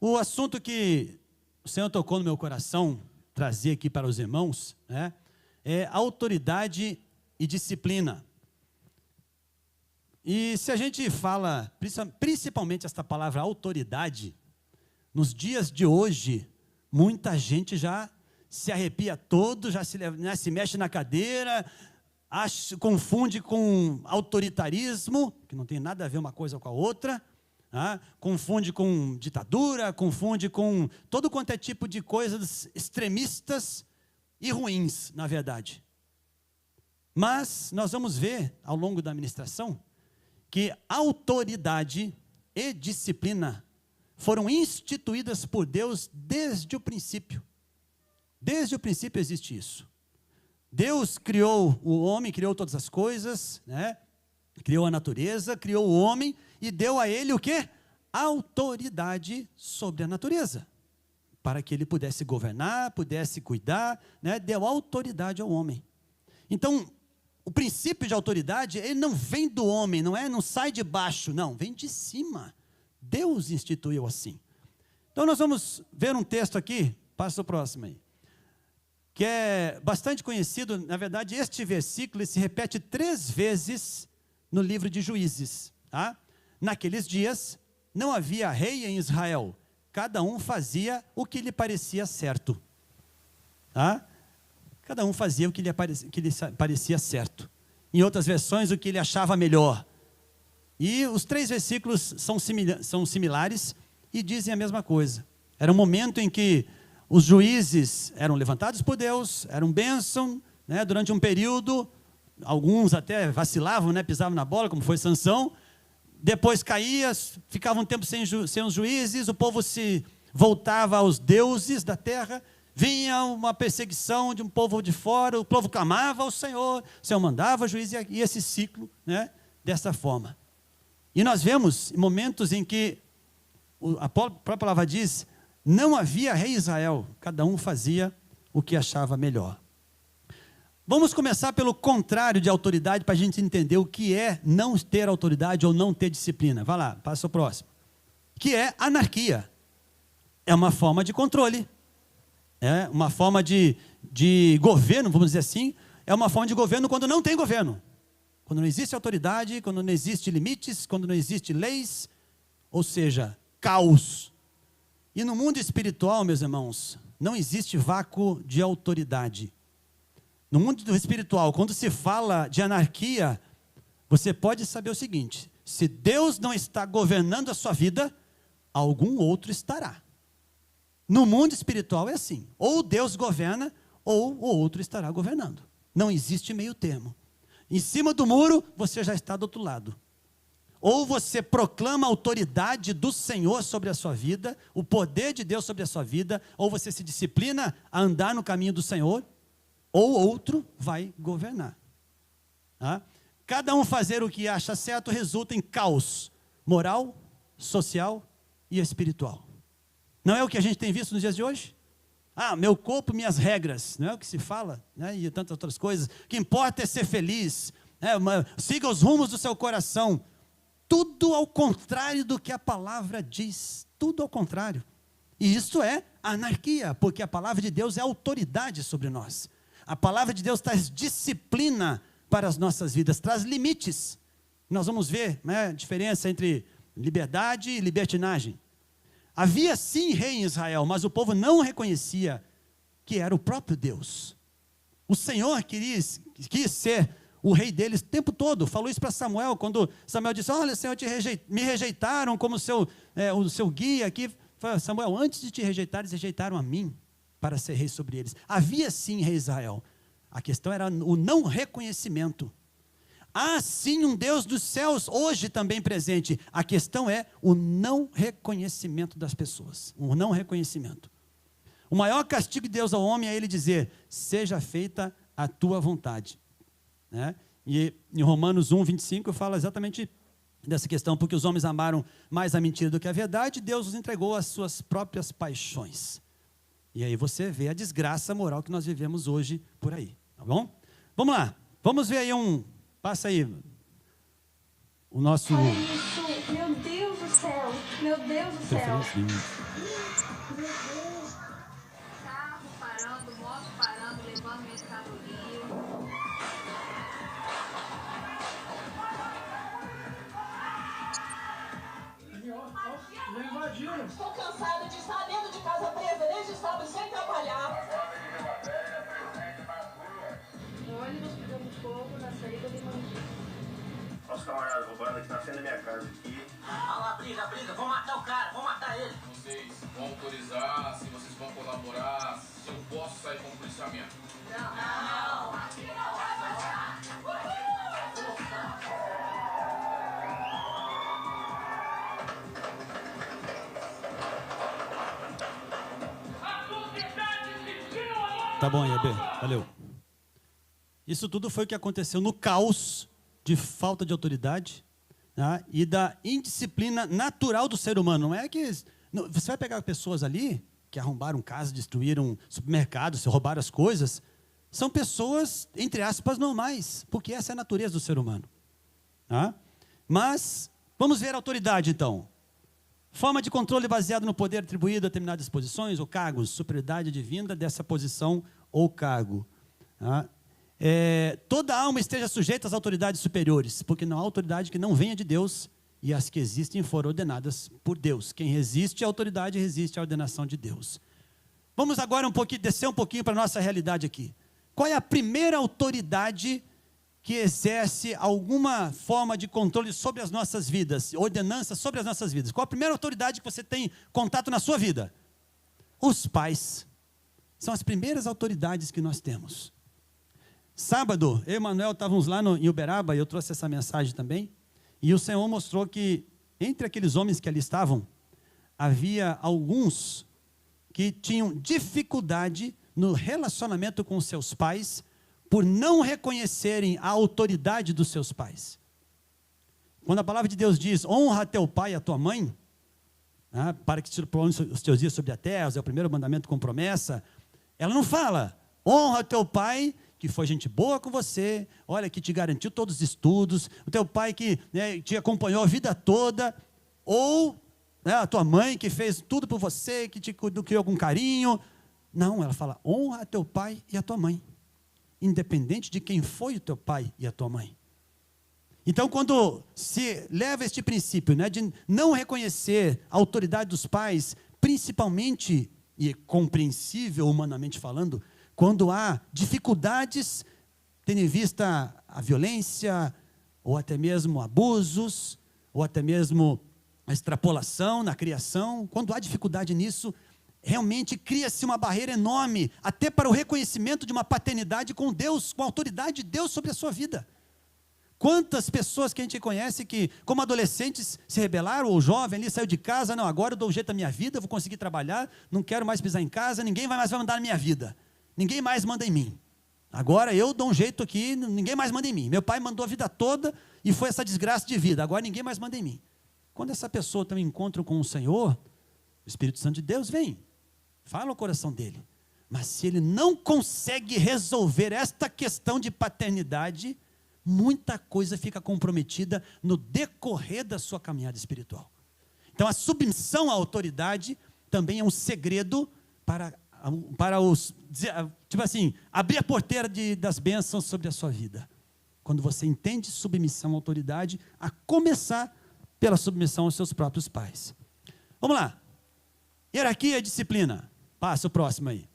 O assunto que o Senhor tocou no meu coração, trazer aqui para os irmãos, né, é autoridade e disciplina. E se a gente fala, principalmente esta palavra autoridade, nos dias de hoje, muita gente já se arrepia todo, já se mexe na cadeira, confunde com autoritarismo, que não tem nada a ver uma coisa com a outra, confunde com ditadura, confunde com todo quanto é tipo de coisas extremistas e ruins, na verdade. Mas nós vamos ver, ao longo da ministração, que autoridade e disciplina foram instituídas por Deus desde o princípio. Desde o princípio existe isso. Deus criou o homem, criou todas as coisas, né? Criou a natureza, criou o homem e deu a ele o quê? Autoridade sobre a natureza, para que ele pudesse governar, pudesse cuidar, né? Deu autoridade ao homem. Então, o princípio de autoridade, ele não vem do homem, não sai de baixo, não, vem de cima. Deus instituiu assim. Então nós vamos ver um texto aqui, passa o próximo aí, que é bastante conhecido. Na verdade, este versículo se repete 3 vezes no livro de Juízes. Naqueles dias, não havia rei em Israel, cada um fazia o que lhe parecia certo. Cada um fazia o que lhe parecia certo. Em outras versões, o que ele achava melhor. E os 3 versículos são similares e dizem a mesma coisa. Era um momento em que os juízes eram levantados por Deus, eram bênção, né, durante um período. Alguns até vacilavam, né, pisavam na bola, como foi Sansão. Depois caía, ficava um tempo sem os juízes, o povo se voltava aos deuses da terra. Vinha uma perseguição de um povo de fora, o povo clamava ao Senhor, o Senhor mandava juiz, e esse ciclo, né, dessa forma. E nós vemos momentos em que a própria palavra diz, não havia rei em Israel, cada um fazia o que achava melhor. Vamos começar pelo contrário de autoridade, para a gente entender o que é não ter autoridade ou não ter disciplina. Vai lá, passa o próximo. Que é anarquia. É uma forma de controle. É uma forma de governo, vamos dizer assim. É uma forma de governo quando não tem governo. Quando não existe autoridade, quando não existe limites, quando não existe leis, ou seja, caos. E no mundo espiritual, meus irmãos, não existe vácuo de autoridade. No mundo espiritual, quando se fala de anarquia, você pode saber o seguinte: se Deus não está governando a sua vida, algum outro estará. No mundo espiritual é assim, ou Deus governa, ou o outro estará governando. Não existe meio termo. Em cima do muro, você já está do outro lado. Ou você proclama a autoridade do Senhor sobre a sua vida, o poder de Deus sobre a sua vida, ou você se disciplina a andar no caminho do Senhor, ou outro vai governar. Cada um fazer o que acha certo resulta em caos moral, social e espiritual. Não é o que a gente tem visto nos dias de hoje? Meu corpo, minhas regras, não é o que se fala, né? E tantas outras coisas. O que importa é ser feliz, siga os rumos do seu coração. Tudo ao contrário do que a palavra diz, tudo ao contrário. E isso é anarquia, porque a palavra de Deus é autoridade sobre nós. A palavra de Deus traz disciplina para as nossas vidas, traz limites. Nós vamos ver, né, a diferença entre liberdade e libertinagem. Havia sim rei em Israel, mas o povo não reconhecia que era o próprio Deus. O Senhor quis ser o rei deles o tempo todo. Falou isso para Samuel, quando Samuel disse, olha, Senhor, me rejeitaram como o seu guia aqui. Samuel, antes de te rejeitar, eles rejeitaram a mim para ser rei sobre eles. Havia sim rei Israel. A questão era o não reconhecimento. Há sim um Deus dos céus, hoje também presente. A questão é o não reconhecimento das pessoas. O não reconhecimento. O maior castigo de Deus ao homem é ele dizer, seja feita a tua vontade. Né? E em Romanos 1, 25 fala exatamente dessa questão, porque os homens amaram mais a mentira do que a verdade, Deus os entregou às suas próprias paixões. E aí você vê a desgraça moral que nós vivemos hoje por aí, tá bom? Vamos lá, vamos ver aí passa aí o nosso... Olha isso, meu Deus do do céu. Meu Deus do céu. Meu Deus. Carro parando, moto parando, levando mercadoria. Já invadiram. Estou cansada de estar dentro de casa presa desde sábado sem trabalhar. Ônibus pegando fogo na saída de Mandir. Os camaradas roubando aqui na frente da minha casa aqui. Olha lá, briga, vão matar o cara, vão matar ele. Vocês vão autorizar, se vocês vão colaborar, se eu posso sair com o policiamento. Não, aqui não vai passar. Tá bom, IAB, valeu. Isso tudo foi o que aconteceu no caos de falta de autoridade, né, e da indisciplina natural do ser humano. Não é que você vai pegar pessoas ali que arrombaram casa, destruíram supermercados, roubaram as coisas. São pessoas, entre aspas, normais, porque essa é a natureza do ser humano. Tá? Mas, vamos ver a autoridade então. Forma de controle baseado no poder atribuído a determinadas posições ou cargos, superioridade advinda dessa posição ou cargo. Tá? Toda alma esteja sujeita às autoridades superiores, porque não há autoridade que não venha de Deus, e as que existem foram ordenadas por Deus. Quem resiste à autoridade, resiste à ordenação de Deus. Vamos agora descer um pouquinho para a nossa realidade aqui. Qual é a primeira autoridade que exerce alguma forma de controle sobre as nossas vidas, ordenança sobre as nossas vidas? Qual a primeira autoridade que você tem contato na sua vida? Os pais. São as primeiras autoridades que nós temos. Sábado, eu e o Manuel estávamos lá em Uberaba, e eu trouxe essa mensagem também, e o Senhor mostrou que, entre aqueles homens que ali estavam, havia alguns que tinham dificuldade no relacionamento com seus pais, por não reconhecerem a autoridade dos seus pais. Quando a palavra de Deus diz, honra teu pai e a tua mãe, né, para que te prolongue os teus dias sobre a terra, é o primeiro mandamento com promessa, ela não fala, honra teu pai, que foi gente boa com você, olha, que te garantiu todos os estudos, o teu pai que, né, te acompanhou a vida toda, ou, né, a tua mãe que fez tudo por você, que te criou com carinho. Não, ela fala, honra teu pai e a tua mãe, independente de quem foi o teu pai e a tua mãe. Então, quando se leva este princípio, né, de não reconhecer a autoridade dos pais, principalmente, e é compreensível humanamente falando, quando há dificuldades, tendo em vista a violência, ou até mesmo abusos, ou até mesmo a extrapolação na criação, quando há dificuldade nisso, realmente cria-se uma barreira enorme, até para o reconhecimento de uma paternidade com Deus, com a autoridade de Deus sobre a sua vida. Quantas pessoas que a gente conhece que, como adolescentes, se rebelaram, ou jovem ali, saiu de casa, não, agora eu dou um jeito na minha vida, vou conseguir trabalhar, não quero mais pisar em casa, ninguém mais vai mandar na minha vida. Ninguém mais manda em mim. Agora eu dou um jeito aqui, ninguém mais manda em mim. Meu pai mandou a vida toda e foi essa desgraça de vida, agora ninguém mais manda em mim. Quando essa pessoa tem um encontro com o Senhor, o Espírito Santo de Deus vem, fala o coração dele. Mas se ele não consegue resolver esta questão de paternidade, muita coisa fica comprometida no decorrer da sua caminhada espiritual. Então a submissão à autoridade também é um segredo para os, tipo assim, abrir a porteira das bênçãos sobre a sua vida. Quando você entende submissão à autoridade, a começar pela submissão aos seus próprios pais. Vamos lá. Hierarquia e disciplina. Passa o próximo aí.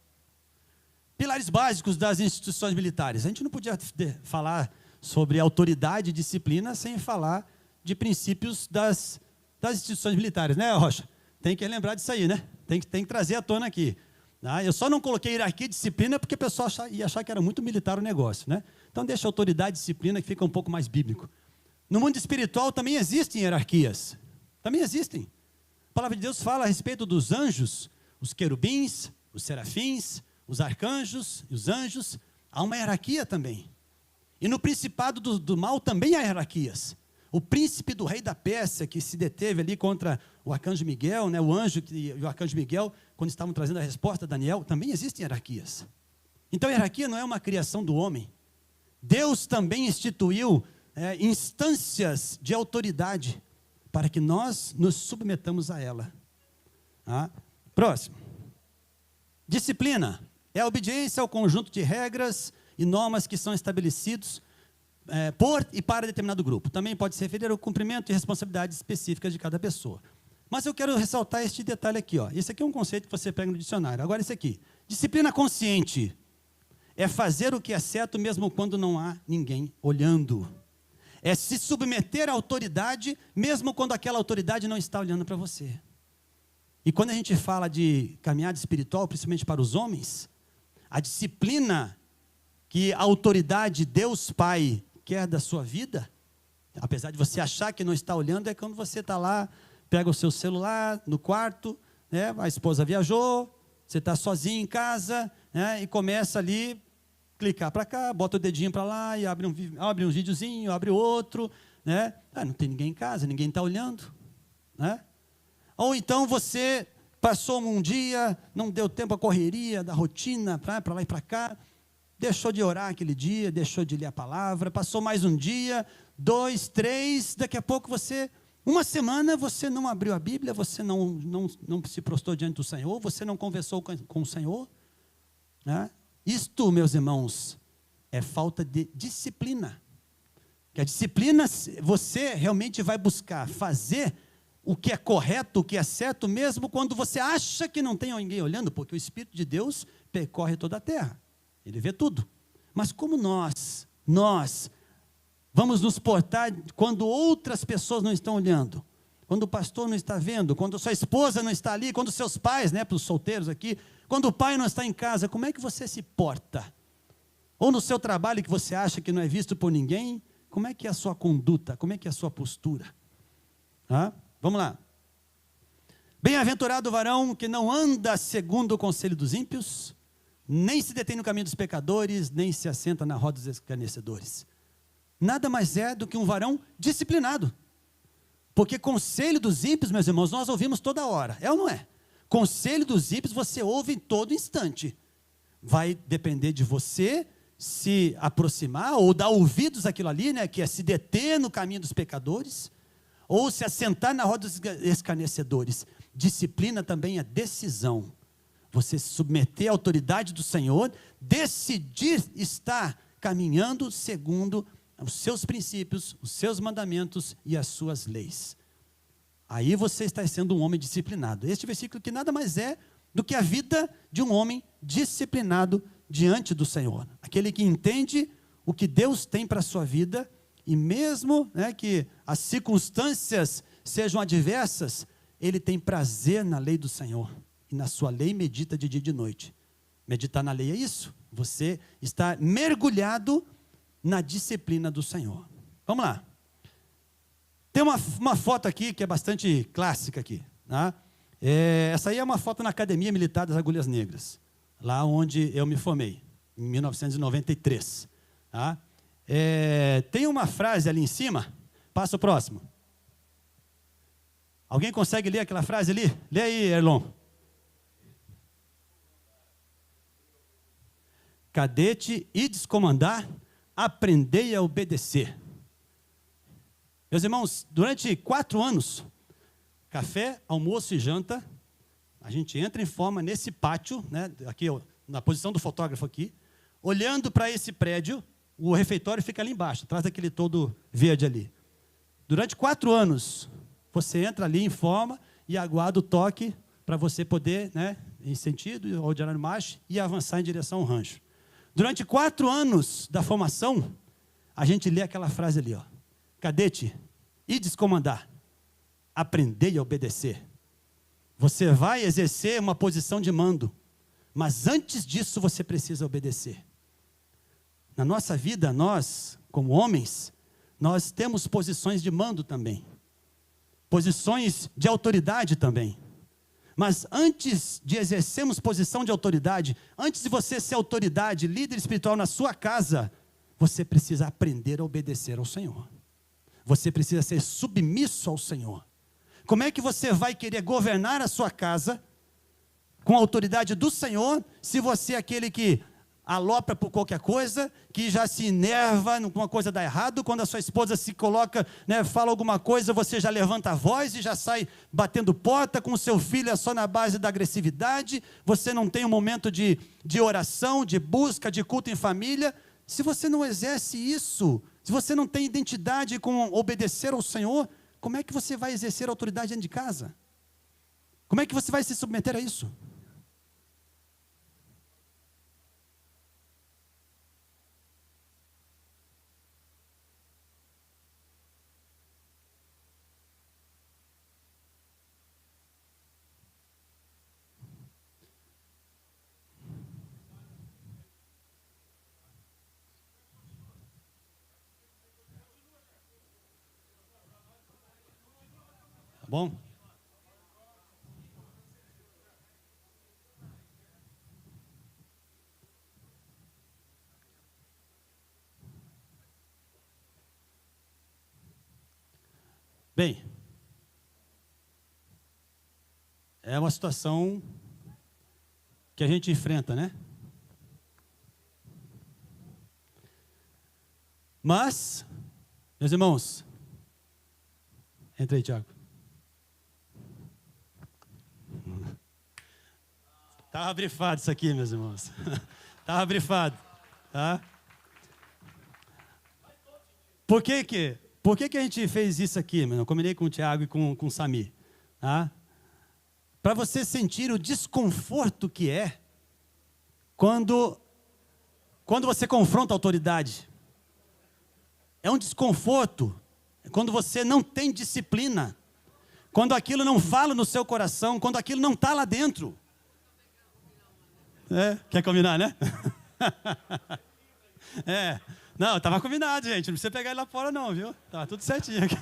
Pilares básicos das instituições militares. A gente não podia falar sobre autoridade e disciplina sem falar de princípios das instituições militares, né, Rocha? Tem que lembrar disso aí, né? Tem que trazer à tona aqui. Eu só não coloquei hierarquia e disciplina porque o pessoal ia achar que era muito militar o negócio, né? Então deixa autoridade e disciplina que fica um pouco mais bíblico. No mundo espiritual também existem hierarquias. Também existem. A palavra de Deus fala a respeito dos anjos, os querubins, os serafins, os arcanjos e os anjos. Há uma hierarquia também. E no principado do mal também há hierarquias. O príncipe do rei da Pérsia, que se deteve ali contra o arcanjo Miguel, né, o anjo e o arcanjo Miguel, quando estavam trazendo a resposta a Daniel, também existem hierarquias. Então, a hierarquia não é uma criação do homem. Deus também instituiu instâncias de autoridade para que nós nos submetamos a ela. Tá? Próximo. Disciplina é a obediência ao conjunto de regras e normas que são estabelecidos por e para determinado grupo. Também pode se referir ao cumprimento de responsabilidades específicas de cada pessoa. Mas eu quero ressaltar este detalhe aqui. Ó. Esse aqui é um conceito que você pega no dicionário. Agora esse aqui. Disciplina consciente é fazer o que é certo mesmo quando não há ninguém olhando. É se submeter à autoridade mesmo quando aquela autoridade não está olhando para você. E quando a gente fala de caminhada espiritual, principalmente para os homens, a disciplina que a autoridade, Deus Pai, quer da sua vida, apesar de você achar que não está olhando, é quando você está lá, pega o seu celular no quarto, né, a esposa viajou, você está sozinho em casa, né, e começa ali, clicar para cá, bota o dedinho para lá, e abre um videozinho, abre outro, né? Não tem ninguém em casa, ninguém está olhando, né? Ou então você passou um dia, não deu tempo à correria da rotina, para lá e para cá, deixou de orar aquele dia, deixou de ler a palavra, passou mais um dia, 2, 3, daqui a pouco você, uma semana você não abriu a Bíblia, você não se prostrou diante do Senhor, você não conversou com o Senhor, né? Isto, meus irmãos, é falta de disciplina. Que a disciplina, você realmente vai buscar fazer o que é correto, o que é certo, mesmo quando você acha que não tem ninguém olhando, porque o Espírito de Deus percorre toda a terra. Ele vê tudo. Mas como nós vamos nos portar quando outras pessoas não estão olhando? Quando o pastor não está vendo, quando sua esposa não está ali, quando seus pais, né, para os solteiros aqui, quando o pai não está em casa, como é que você se porta? Ou no seu trabalho que você acha que não é visto por ninguém, como é que é a sua conduta? Como é que é a sua postura? Vamos lá. Bem-aventurado o varão que não anda segundo o conselho dos ímpios, nem se detém no caminho dos pecadores, nem se assenta na roda dos escarnecedores. Nada mais é do que um varão disciplinado. Porque conselho dos ímpios, meus irmãos, nós ouvimos toda hora. É ou não é? Conselho dos ímpios você ouve em todo instante. Vai depender de você se aproximar ou dar ouvidos àquilo ali, né, que é se deter no caminho dos pecadores, ou se assentar na roda dos escarnecedores. Disciplina também é decisão. Você se submeter à autoridade do Senhor, decidir estar caminhando segundo os seus princípios, os seus mandamentos e as suas leis. Aí você está sendo um homem disciplinado. Este versículo que nada mais é do que a vida de um homem disciplinado diante do Senhor. Aquele que entende o que Deus tem para a sua vida, e mesmo, né, que as circunstâncias sejam adversas, ele tem prazer na lei do Senhor. E na sua lei medita de dia e de noite. Meditar na lei é isso. Você está mergulhado na disciplina do Senhor. Vamos lá. Tem uma foto aqui que é bastante clássica aqui. Tá? Essa aí é uma foto na Academia Militar das Agulhas Negras, lá onde eu me formei, em 1993. Tá? Tem uma frase ali em cima, passa o próximo. Alguém consegue ler aquela frase ali? Lê aí, Erlon. Cadete, ides comandar, aprendei a obedecer. Meus irmãos, durante 4 anos, café, almoço e janta, a gente entra em forma nesse pátio, né, aqui na posição do fotógrafo aqui, olhando para esse prédio, o refeitório fica ali embaixo, atrás daquele todo verde ali. Durante 4 anos, você entra ali em forma e aguarda o toque para você poder, né, em sentido, ordinário marcha, e avançar em direção ao rancho. Durante 4 anos da formação, a gente lê aquela frase ali, ó. Cadete, ides comandar, aprendei a obedecer. Você vai exercer uma posição de mando, mas antes disso você precisa obedecer. Na nossa vida, nós, como homens, nós temos posições de mando também. Posições de autoridade também. Mas antes de exercermos posição de autoridade, antes de você ser autoridade, líder espiritual na sua casa, você precisa aprender a obedecer ao Senhor. Você precisa ser submisso ao Senhor. Como é que você vai querer governar a sua casa com a autoridade do Senhor, se você é aquele que alopra por qualquer coisa, que já se enerva quando uma coisa dá errado, quando a sua esposa se coloca, né, fala alguma coisa, você já levanta a voz e já sai batendo porta, com o seu filho é só na base da agressividade, você não tem um momento de oração, de busca, de culto em família. Se você não exerce isso, se você não tem identidade com obedecer ao Senhor, como é que você vai exercer autoridade dentro de casa? Como é que você vai se submeter a isso? Tá bom? Bem, é uma situação que a gente enfrenta, né? Mas, meus irmãos, entra aí, Tiago. Estava brifado isso aqui, meus irmãos. Estava brifado. Tá? Por que a gente fez isso aqui, mano? Eu combinei com o Tiago e com o Samir. Tá? Para você sentir o desconforto que é quando você confronta a autoridade. É um desconforto quando você não tem disciplina, quando aquilo não fala no seu coração, quando aquilo não está lá dentro. Quer combinar, né? Não, estava combinado, gente. Não precisa pegar ele lá fora, não, viu? Estava tudo certinho aqui.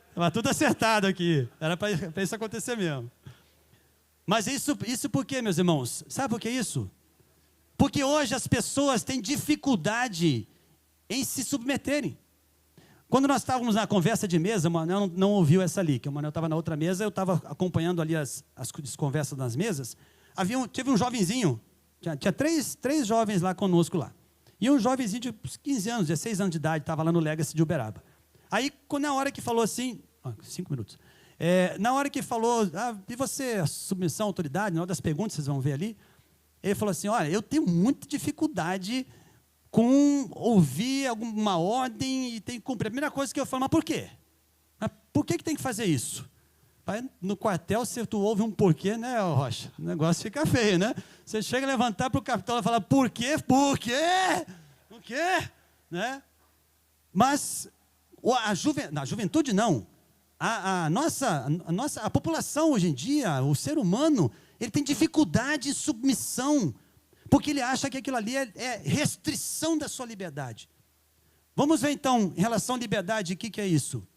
Estava tudo acertado aqui. Era para isso acontecer mesmo. Mas isso por quê, meus irmãos? Sabe por que isso? Porque hoje as pessoas têm dificuldade em se submeterem. Quando nós estávamos na conversa de mesa, o Manel não ouviu essa ali, que o Manel estava na outra mesa, eu estava acompanhando ali as conversas nas mesas. Teve um jovenzinho, tinha três jovens lá conosco lá. E um jovenzinho de 15 anos, 16 anos de idade, estava lá no Legacy de Uberaba. Aí, na hora que falou assim, 5 minutos, na hora que falou, e você, submissão, autoridade, na hora das perguntas, vocês vão ver ali, ele falou assim, olha, eu tenho muita dificuldade com ouvir alguma ordem e tem que cumprir. A primeira coisa que eu falo, mas por quê? Mas por que tem que fazer isso? No quartel, se tu ouve um porquê, né, Rocha? O negócio fica feio, né? Você chega a levantar para o capitão e falar, por quê? Por quê? Por quê? Né? Mas na juventude não. A população hoje em dia, o ser humano, ele tem dificuldade de submissão, porque ele acha que aquilo ali é restrição da sua liberdade. Vamos ver então, em relação à liberdade, o que é isso?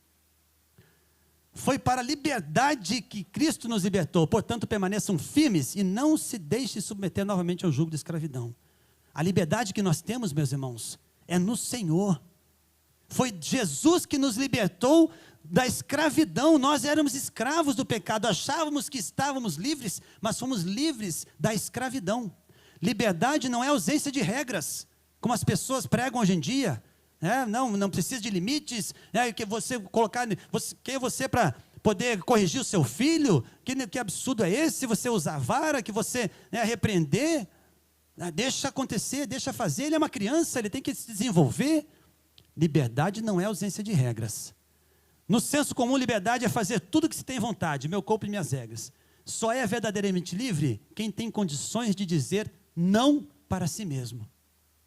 Foi para a liberdade que Cristo nos libertou, portanto permaneçam firmes e não se deixem submeter novamente ao jugo de escravidão. A liberdade que nós temos, meus irmãos, é no Senhor. Foi Jesus que nos libertou da escravidão. Nós éramos escravos do pecado, achávamos que estávamos livres, mas fomos livres da escravidão. Liberdade não é ausência de regras, como as pessoas pregam hoje em dia. Não precisa de limites, que você colocar, quem é você para poder corrigir o seu filho? Que absurdo é esse? Você usar vara, que você repreender? Deixa acontecer, deixa fazer, ele é uma criança, ele tem que se desenvolver. Liberdade não é ausência de regras. No senso comum, liberdade é fazer tudo o que se tem vontade, meu corpo e minhas regras. Só é verdadeiramente livre quem tem condições de dizer não para si mesmo.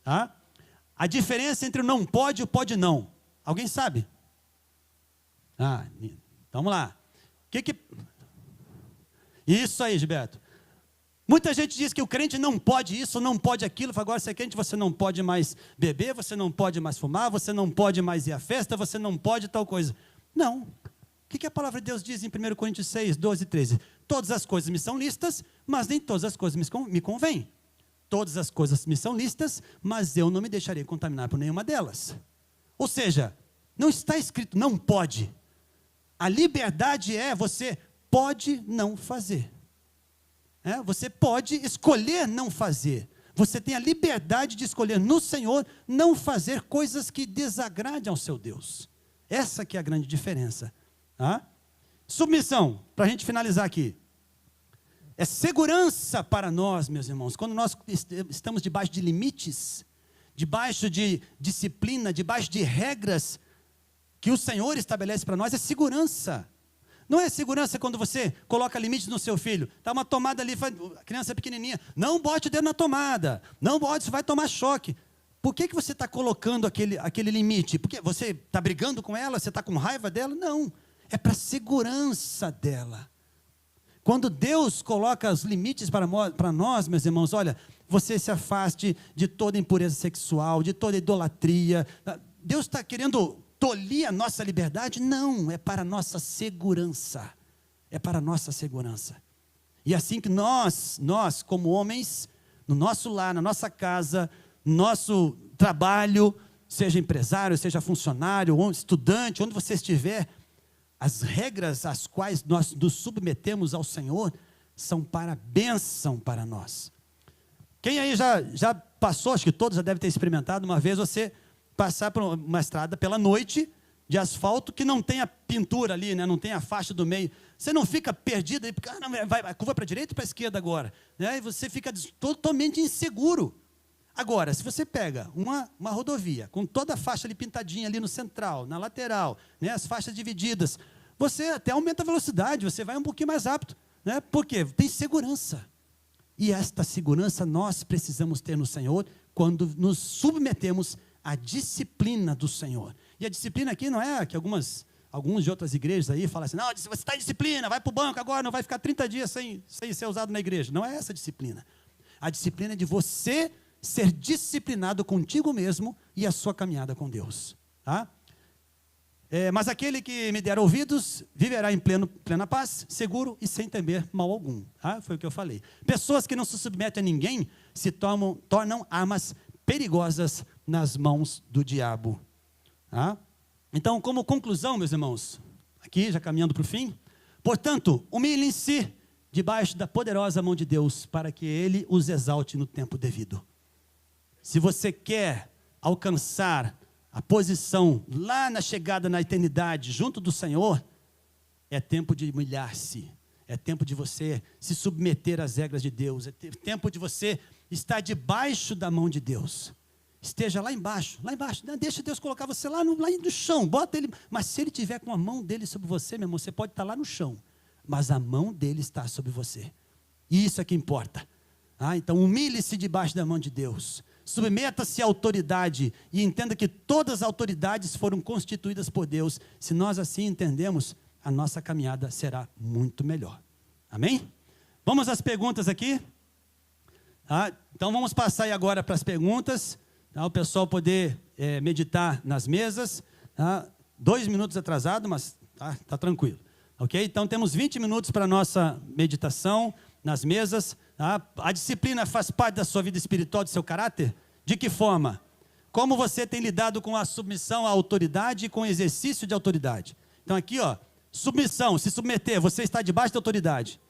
Tá? A diferença entre o não pode e o pode não. Alguém sabe? Então vamos lá. Isso aí, Gilberto. Muita gente diz que o crente não pode isso, não pode aquilo. Agora, se é crente, você não pode mais beber, você não pode mais fumar, você não pode mais ir à festa, você não pode tal coisa. Não. O que a palavra de Deus diz em 1 Coríntios 6, 12 e 13? Todas as coisas me são lícitas, mas nem todas as coisas me convêm. Todas as coisas me são lícitas, mas eu não me deixarei contaminar por nenhuma delas. Ou seja, não está escrito não pode. A liberdade é você pode não fazer. Você pode escolher não fazer. Você tem a liberdade de escolher no Senhor não fazer coisas que desagradem ao seu Deus. Essa que é a grande diferença. Submissão, para a gente finalizar aqui. É segurança para nós, meus irmãos. Quando nós estamos debaixo de limites, debaixo de disciplina, debaixo de regras que o Senhor estabelece para nós, é segurança. Não é segurança quando você coloca limites no seu filho. Está uma tomada ali, a criança é pequenininha. Não bote o dedo na tomada. Não bote, você vai tomar choque. Por que você está colocando aquele limite? Porque você está brigando com ela? Você está com raiva dela? Não. É para a segurança dela. Quando Deus coloca os limites para nós, meus irmãos, olha, você se afaste de toda impureza sexual, de toda idolatria. Deus está querendo tolir a nossa liberdade? Não, é para a nossa segurança. É para a nossa segurança. E assim que nós como homens, no nosso lar, na nossa casa, no nosso trabalho, seja empresário, seja funcionário, ou estudante, onde você estiver, as regras às quais nós nos submetemos ao Senhor são para bênção para nós. Quem aí já passou, acho que todos já devem ter experimentado uma vez, você passar por uma estrada pela noite de asfalto que não tem a pintura ali, não tem a faixa do meio. Você não fica perdido aí, porque vai curva para a direita ou para a esquerda agora. E você fica totalmente inseguro. Agora, se você pega uma rodovia com toda a faixa ali pintadinha ali no central, na lateral, as faixas divididas, você até aumenta a velocidade, você vai um pouquinho mais rápido. Por quê? Tem segurança. E esta segurança nós precisamos ter no Senhor quando nos submetemos à disciplina do Senhor. E a disciplina aqui não é que alguns de outras igrejas aí falam assim, não, você está em disciplina, vai para o banco agora, não vai ficar 30 dias sem ser usado na igreja. Não é essa a disciplina. A disciplina é de você ser disciplinado contigo mesmo e a sua caminhada com Deus. Mas aquele que me der ouvidos, viverá em plena paz, seguro e sem temer mal algum. Foi o que eu falei. Pessoas que não se submetem a ninguém se tornam armas perigosas nas mãos do diabo. Então, como conclusão, meus irmãos, aqui já caminhando para o fim, portanto, humilhem-se debaixo da poderosa mão de Deus, para que Ele os exalte no tempo devido. Se você quer alcançar a posição lá na chegada na eternidade, junto do Senhor, é tempo de humilhar-se, é tempo de você se submeter às regras de Deus, é tempo de você estar debaixo da mão de Deus. Esteja lá embaixo, não deixa Deus colocar você lá no chão, bota Ele, mas se Ele tiver com a mão dEle sobre você, meu irmão, você pode estar lá no chão, mas a mão dEle está sobre você, e isso é que importa. Então humilhe-se debaixo da mão de Deus, submeta-se à autoridade e entenda que todas as autoridades foram constituídas por Deus. Se nós assim entendemos, a nossa caminhada será muito melhor. Amém? Vamos às perguntas aqui. Então vamos passar aí agora para as perguntas, o pessoal poder meditar nas mesas. 2 minutos atrasado, mas tá tranquilo. Ok? Então temos 20 minutos para a nossa meditação nas mesas. A disciplina faz parte da sua vida espiritual, do seu caráter? De que forma? Como você tem lidado com a submissão à autoridade e com o exercício de autoridade? Então aqui, submissão, se submeter, você está debaixo da autoridade.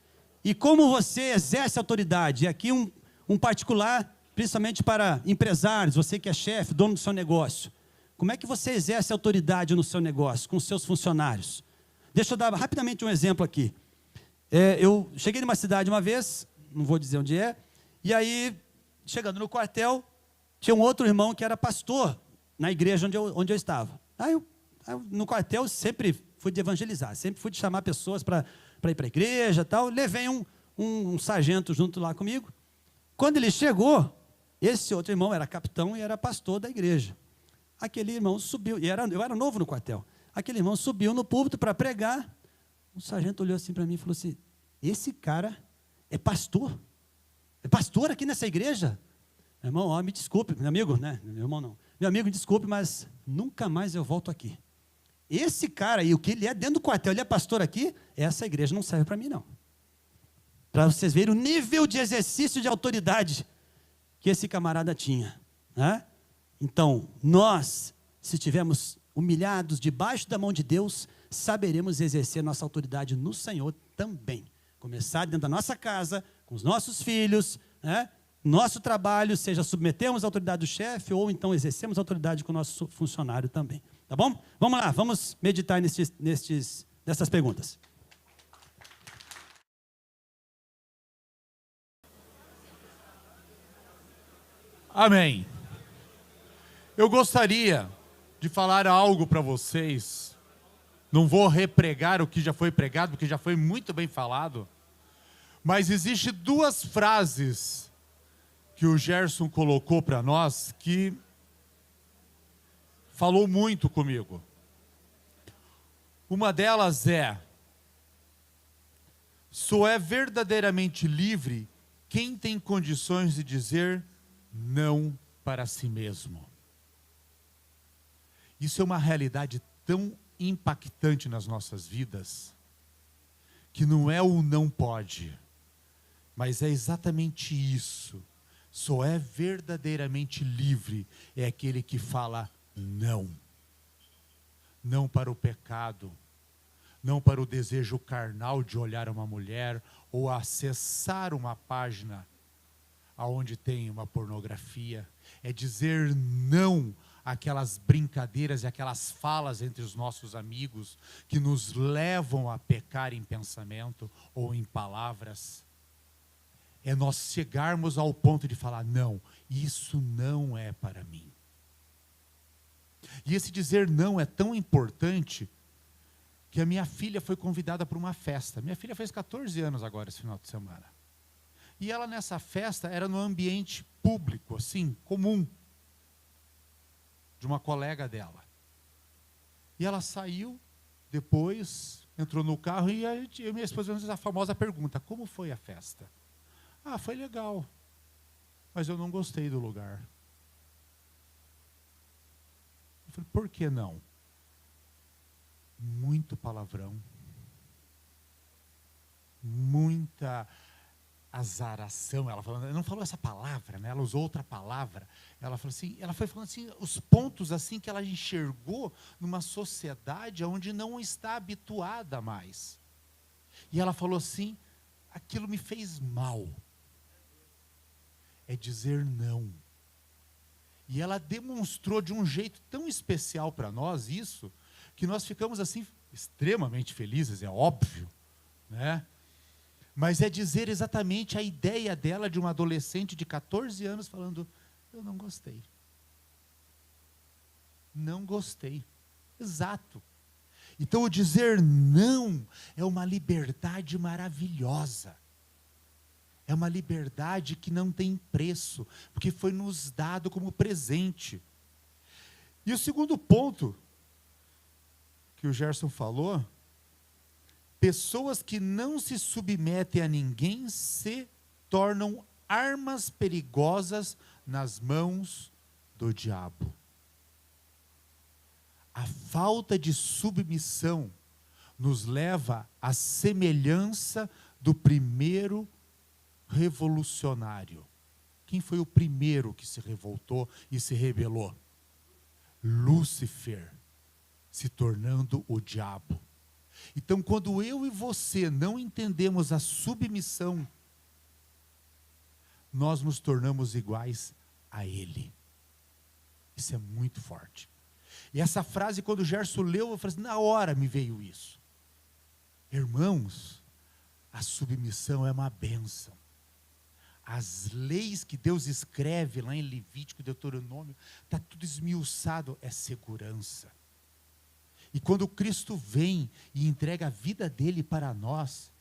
E como você exerce a autoridade? E aqui um particular, principalmente para empresários, você que é chefe, dono do seu negócio. Como é que você exerce a autoridade no seu negócio, com os seus funcionários? Deixa eu dar rapidamente um exemplo aqui. Eu cheguei numa cidade uma vez, não vou dizer onde é, e aí, chegando no quartel, tinha um outro irmão que era pastor na igreja onde eu estava. No quartel, sempre fui de evangelizar, sempre fui de chamar pessoas para ir para a igreja e tal. Levei um sargento junto lá comigo. Quando ele chegou, esse outro irmão era capitão e era pastor da igreja. Aquele irmão subiu, eu era novo no quartel. Aquele irmão subiu no púlpito para pregar. O sargento olhou assim para mim e falou assim, esse cara é pastor? É pastor aqui nessa igreja? Meu irmão, me desculpe, meu amigo, né? Meu irmão não. Meu amigo, me desculpe, mas nunca mais eu volto aqui. Esse cara aí, o que ele é dentro do quartel, ele é pastor aqui, essa igreja não serve para mim, não. Para vocês verem o nível de exercício de autoridade que esse camarada tinha. Então, nós, se estivermos humilhados debaixo da mão de Deus, saberemos exercer nossa autoridade no Senhor também. Começar dentro da nossa casa, com os nossos filhos, né? Nosso trabalho, seja submetermos a autoridade do chefe ou então exercemos autoridade com o nosso funcionário também. Tá bom? Vamos lá, vamos meditar nessas perguntas. Amém. Eu gostaria de falar algo para vocês. Não vou repregar o que já foi pregado, porque já foi muito bem falado. Mas existe duas frases que o Gerson colocou para nós que falou muito comigo. Uma delas é: só é verdadeiramente livre quem tem condições de dizer não para si mesmo. Isso é uma realidade tão impactante nas nossas vidas, que não é o não pode, mas é exatamente isso. Só é verdadeiramente livre é aquele que fala não. Não para o pecado, não para o desejo carnal de olhar uma mulher ou acessar uma página aonde tem uma pornografia. É dizer não àquelas brincadeiras e aquelas falas entre os nossos amigos que nos levam a pecar em pensamento ou em palavras. É nós chegarmos ao ponto de falar: não, isso não é para mim. E esse dizer não é tão importante que a minha filha foi convidada para uma festa. Minha filha fez 14 anos agora, esse final de semana. E ela nessa festa era no ambiente público, assim, comum, de uma colega dela. E ela saiu, depois entrou no carro e eu e minha esposa fizemos a famosa pergunta: como foi a festa? Ah, foi legal, mas eu não gostei do lugar. Eu falei: por que não? Muito palavrão, muita azaração. Ela não falou essa palavra, né? Ela usou outra palavra. Ela falou assim, ela foi falando assim, os pontos assim que ela enxergou numa sociedade onde não está habituada mais. E ela falou assim: aquilo me fez mal. É dizer não. E ela demonstrou de um jeito tão especial para nós isso, que nós ficamos assim extremamente felizes, é óbvio, né? Mas é dizer exatamente a ideia dela de uma adolescente de 14 anos falando: eu não gostei. Não gostei. Exato. Então o dizer não é uma liberdade maravilhosa. É uma liberdade que não tem preço, porque foi nos dado como presente. E o segundo ponto que o Gerson falou: pessoas que não se submetem a ninguém se tornam armas perigosas nas mãos do diabo. A falta de submissão nos leva à semelhança do primeiro revolucionário. Quem foi o primeiro que se revoltou e se rebelou? Lúcifer, se tornando o diabo. Então, quando eu e você não entendemos a submissão, nós nos tornamos iguais a ele. Isso é muito forte. E essa frase, quando o Gerson leu, eu falei assim, na hora me veio isso. Irmãos, a submissão é uma bênção. As leis que Deus escreve lá em Levítico e Deuteronômio, está tudo esmiuçado, é segurança. E quando Cristo vem e entrega a vida dele para nós,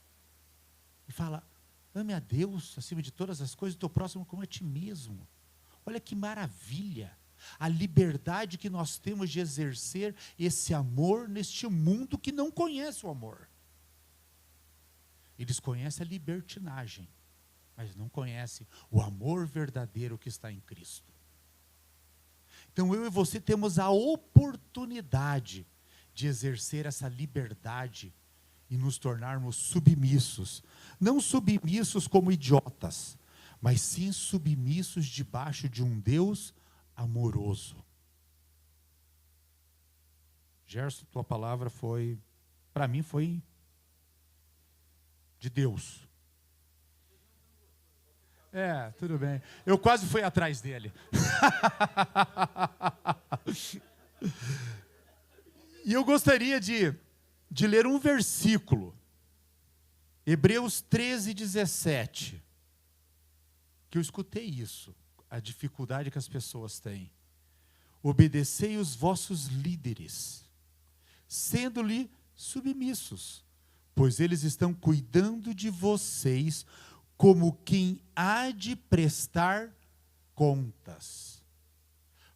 e fala: ame a Deus acima de todas as coisas, o teu próximo como a ti mesmo. Olha que maravilha, a liberdade que nós temos de exercer esse amor neste mundo que não conhece o amor. Eles conhecem a libertinagem, mas não conhecem o amor verdadeiro que está em Cristo. Então eu e você temos a oportunidade de exercer essa liberdade e nos tornarmos submissos. Não submissos como idiotas, mas sim submissos debaixo de um Deus amoroso. Gerson, tua palavra foi, para mim foi de Deus. Tudo bem. Eu quase fui atrás dele. E eu gostaria de ler um versículo. Hebreus 13, 17. Que eu escutei isso. A dificuldade que as pessoas têm. Obedecei os vossos líderes, sendo-lhe submissos, pois eles estão cuidando de vocês como quem há de prestar contas,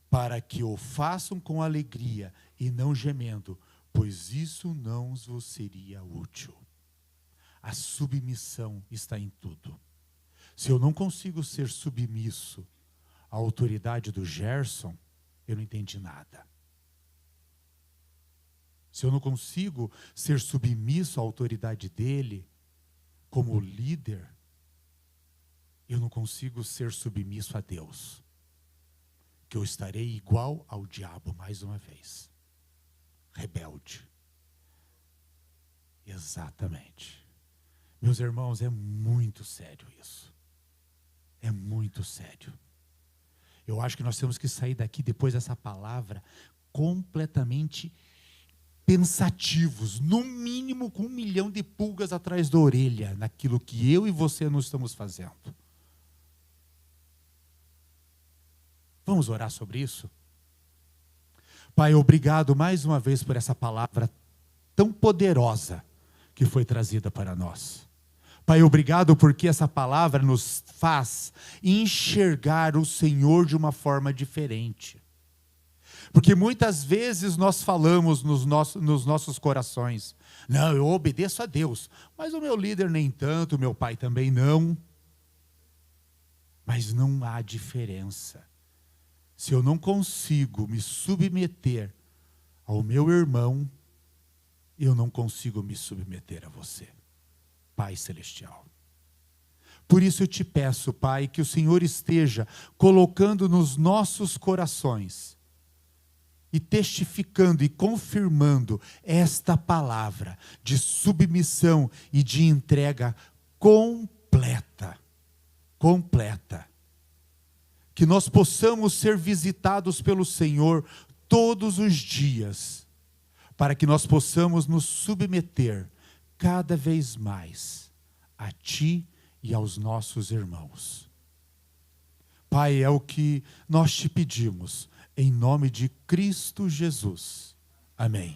para que o façam com alegria e não gemendo, pois isso não vos seria útil. A submissão está em tudo. Se eu não consigo ser submisso à autoridade do Gerson, eu não entendi nada. Se eu não consigo ser submisso à autoridade dele, como líder, eu não consigo ser submisso a Deus. Que eu estarei igual ao diabo mais uma vez. Rebelde. Exatamente. Meus irmãos, é muito sério isso. É muito sério. Eu acho que nós temos que sair daqui, depois dessa palavra, completamente pensativos, no mínimo com 1 milhão de pulgas atrás da orelha, naquilo que eu e você não estamos fazendo. Vamos orar sobre isso? Pai, obrigado mais uma vez por essa palavra tão poderosa que foi trazida para nós. Pai, obrigado porque essa palavra nos faz enxergar o Senhor de uma forma diferente. Porque muitas vezes nós falamos nos nossos corações, não, eu obedeço a Deus, mas o meu líder nem tanto, o meu pai também não. Mas não há diferença. Se eu não consigo me submeter ao meu irmão, eu não consigo me submeter a você, Pai Celestial. Por isso eu te peço, Pai, que o Senhor esteja colocando nos nossos corações e testificando e confirmando esta palavra de submissão e de entrega completa. Completa. Que nós possamos ser visitados pelo Senhor todos os dias, para que nós possamos nos submeter cada vez mais a Ti e aos nossos irmãos. Pai, é o que nós te pedimos, em nome de Cristo Jesus. Amém.